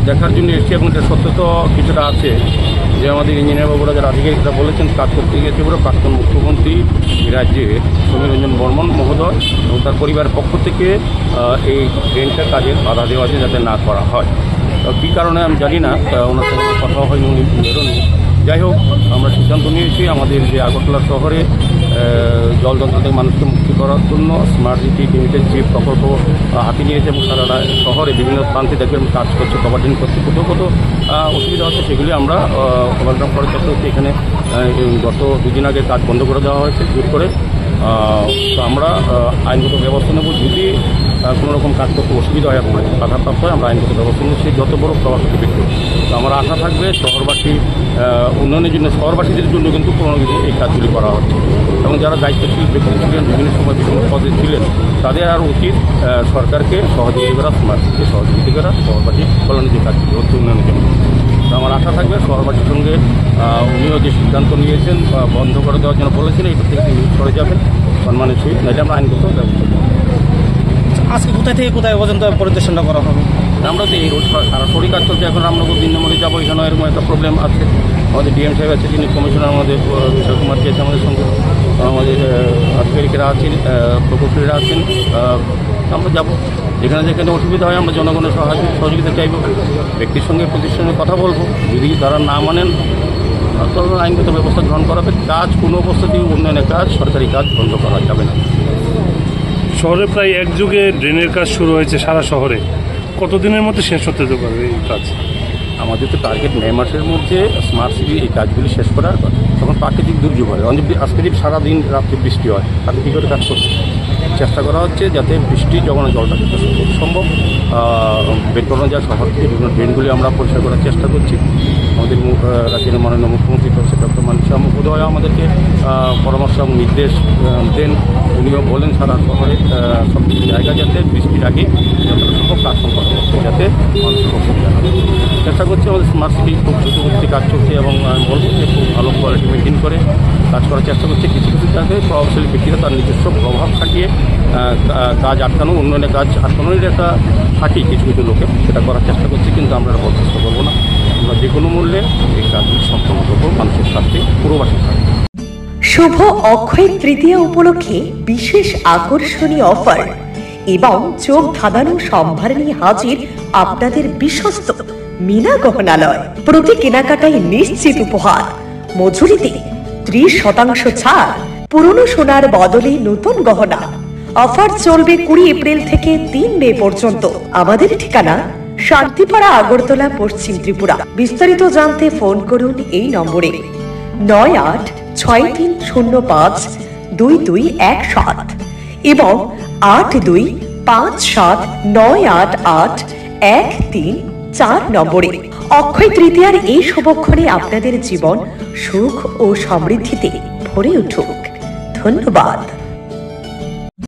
দেখার জন্য এসেছি এবং এটা সত্য তো কিছুটা আছে যে আমাদের ইঞ্জিনিয়ার বাবুরা যারা আধিকারিকরা বলেছেন কাজ করতে গিয়েছে বলে প্রাক্তন মুখ্যমন্ত্রী রাজ্যে সমীর রঞ্জন বর্মন মহোদয় এবং তার পরিবারের পক্ষ থেকে এই ট্রেনটা কাজে বাধা দেওয়া আছে যাতে না করা হয়। কী কারণে আমি জানি না, ওনার সঙ্গে কথা হয়নি, উনি বেরোননি। যাই হোক, আমরা সিদ্ধান্ত নিয়েছি আমাদের যে আগরতলা শহরে জল যন্ত্র থেকে মানুষকে মুক্তি করার জন্য স্মার্ট সিটি লিমিটেড যে প্রকল্প হাতে নিয়েছে এবং সারা শহরে বিভিন্ন প্রান্তে দেখবেন কাজ করছে, কভারডিং করছে, কোথাও কোথাও অসুবিধা হচ্ছে সেগুলি আমরা ওভারকাম করার চেষ্টা করছি। এখানে গত দুদিন আগে কাজ বন্ধ করে দেওয়া হয়েছে জোর করে। তো আমরা আইনগত ব্যবস্থা নেব, যদি কোনো রকম কাজ করতে অসুবিধা হয় পড়ে বাধাপ্রাপ্ত হয় আমরা আইনগত ব্যবস্থা নেব, সে যত বড় প্রভাবিত ব্যক্তি। তো আমার আশা থাকবে শহরবাসী উন্নয়নের জন্য, শহরবাসীদের জন্য কিন্তু পুনরাবৃত্তি এই কাজগুলি করা হচ্ছে এবং যারা দায়িত্বশীল ব্যক্তি ছিলেন, বিভিন্ন সময় বিভিন্ন পদে ছিলেন, তাদের আর উচিত সরকারকে সহযোগিতা করা, স্মার্ট সিটিকে সহযোগিতা করা, শহরবাসী কল্যাণের যে কাজগুলি হচ্ছে উন্নয়নের জন্য। তো আমার আশা থাকবে শহরবাসীর সঙ্গে উনিও যে সিদ্ধান্ত নিয়েছেন বন্ধ করে দেওয়ার জন্য বলেছেন, এটা থেকে তিনি সরে যাবেন সম্মানের সহিত, এটা আমরা আইনগত ব্যবস্থা করব। আজকে কোথায় থেকে কোথায় পর্যন্ত পরিদর্শনটা করা হবে? আমরা তো এই রোড সারাসরি কাজ চলছে, এখন রামনগর দিনমধ্যে যাবো, এখানে এরকম একটা প্রবলেম আছে। আমাদের ডিএম সাহেব আছে, যিনি কমিশনার আমাদের বিশাল কুমার আছে আমাদের সঙ্গে, আমাদের আধিকারিকেরা আছেন, প্রকৌশলীরা আছেন। আমরা যাবো, যেখানে যেখানে অসুবিধা হয় আমরা জনগণের সহযোগিতা চাইব, ব্যক্তির সঙ্গে প্রতিষ্ঠানের কথা বলবো, যদি তারা না মানেন তখন আইনগত ব্যবস্থা গ্রহণ করা হবে। কাজ কোনো অবস্থাতেই উন্নয়নের কাজ, সরকারি কাজ বন্ধ করা যাবে না। শহরে প্রায় একযুগে ড্রেনের কাজ শুরু হয়েছে সারা শহরে, কতদিনের মধ্যে শেষ হতে পারবে এই কাজ? আমাদের তো টার্গেট মে মাসের মধ্যে স্মার্ট সিটি এই কাজগুলি শেষ করার কথা। তখন প্রাকৃতিক দুর্যোগ হয়, আজকে যদি সারাদিন রাত্রে বৃষ্টি হয় তাতে কী করে কাজ করছে? চেষ্টা করা হচ্ছে যাতে বৃষ্টি যখন জলটা সম্ভব বের করানো যায় শহর থেকে। বিভিন্ন ড্রেনগুলি আমরা পরিষ্কার করার চেষ্টা করছি। আমাদের রাজ্যের মাননীয় মুখ্যমন্ত্রী ডক্টর মানিক সাহা মহোদয় আমাদেরকে পরামর্শ এবং নির্দেশ দেন। উনিও বলেন সারা শহরে সব জায়গা যাতে বৃষ্টির আগে যতটা সম্ভব কাজ সম্পন্ন করছে, যাতে মানুষের অসুবিধা হয়। চেষ্টা করছি, আমাদের স্মার্ট সিটি খুব দ্রুতগতিতে কাজ চলছে এবং আমি বলবো যে খুব ভালো কোয়ালিটি মেনটেন করে কাজ করার চেষ্টা করছে। কিছু কিছু জায়গায় প্রভাবশালী ব্যক্তিরা তার নিজস্ব প্রভাব খাটিয়ে কাজ আটকানো, উন্নয়নের কাজ আটকানোর একটা থাকি কিছু কিছু লোকে, সেটা করার চেষ্টা করছি, কিন্তু আমরা এটা বরদাস্ত করবো না। আমরা যে কোনো মূল্যে এই কাজগুলি সম্পন্ন করবো মানুষের স্বার্থে, পুরোবাসীর স্বার্থে। শুভ অক্ষয় তৃতীয়া উপলক্ষে বিশেষ আকর্ষণীয় অফার এবং চোখ ধাঁধানো সম্ভার নিয়ে হাজির আপনাদের বিশ্বস্ত মিনা গহনালয়। প্রতি কেনাকাটায় নিশ্চিত উপহার, মজুরিতে 30% ছাড়, পুরনো সোনার বদলে নতুন গহনা। অফার চলবে 20 এপ্রিল থেকে 3 মে পর্যন্ত। আমাদের ঠিকানা শান্তিপাড়া, আগরতলা, পশ্চিম ত্রিপুরা। বিস্তারিত জানতে ফোন করুন এই নম্বরে 9863052217 এবং 8257988134 নম্বরে। অক্ষয় তৃতীয়ার এই শুভক্ষণে আপনাদের জীবন সুখ ও সমৃদ্ধিতে ভরে উঠুক। ধন্যবাদ।